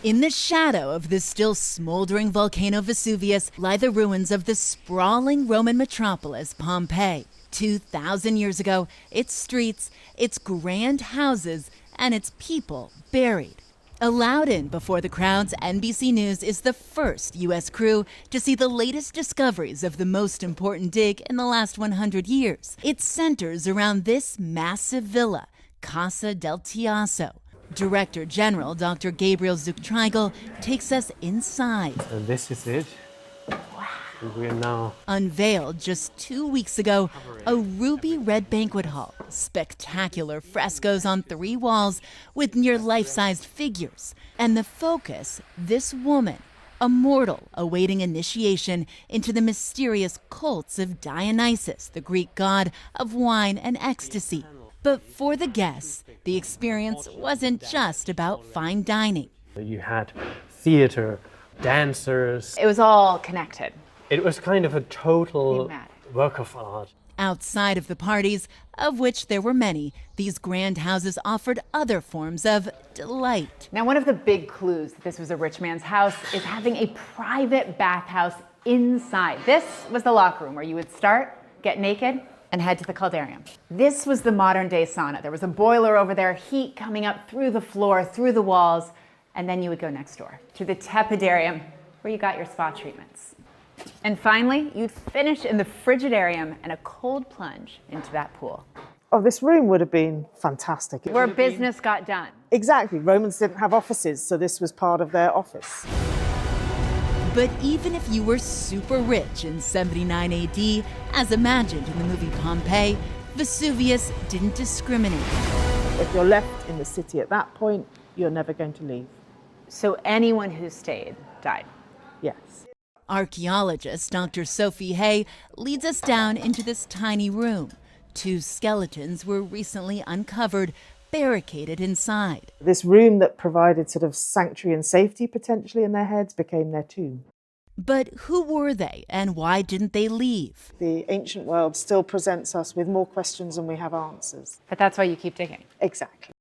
In the shadow of the still smoldering volcano Vesuvius lie the ruins of the sprawling Roman metropolis Pompeii. 2,000 years ago, its streets, its grand houses, and its people buried. Allowed in before the crowds, NBC News is the first U.S. crew to see the latest discoveries of the most important dig in the last 100 years. It centers around this massive villa, Casa del Tiasso. Director General Dr. Gabriel Zuchtriegel takes us inside. And this is it. And we are now Unveiled just 2 weeks ago, a ruby red banquet hall, spectacular frescoes on 3 walls with near life-sized figures. And the focus, this woman, a mortal awaiting initiation into the mysterious cults of Dionysus, the Greek god of wine and ecstasy. But for the guests, the experience wasn't just about fine dining. you had theater, dancers. It was all connected. It was kind of a total Thematic. work of art. Outside of the parties, of which there were many, these grand houses offered other forms of delight. Now, one of the big clues that this was a rich man's house is having a private bathhouse inside. This was the locker room where you would start, get naked, and head to the caldarium. This was the modern day sauna. There was a boiler over there, heat coming up through the floor, through the walls, and then you would go next door to the tepidarium where you got your spa treatments. And finally, you'd finish in the frigidarium and a cold plunge into that pool. Oh, this room would have been fantastic. Where business got done. Exactly. Romans didn't have offices, so this was part of their office. But even if you were super rich in 79 AD, as imagined in the movie Pompeii, Vesuvius didn't discriminate. If you're left in the city at that point, you're never going to leave. So anyone who stayed died. Yes. Archaeologist Dr. Sophie Hay leads us down into this tiny room. 2 skeletons were recently uncovered, barricaded inside. This room that provided sort of sanctuary and safety potentially in their heads became their tomb. But who were they and why didn't they leave? The ancient world still presents us with more questions than we have answers. But that's why you keep digging. Exactly.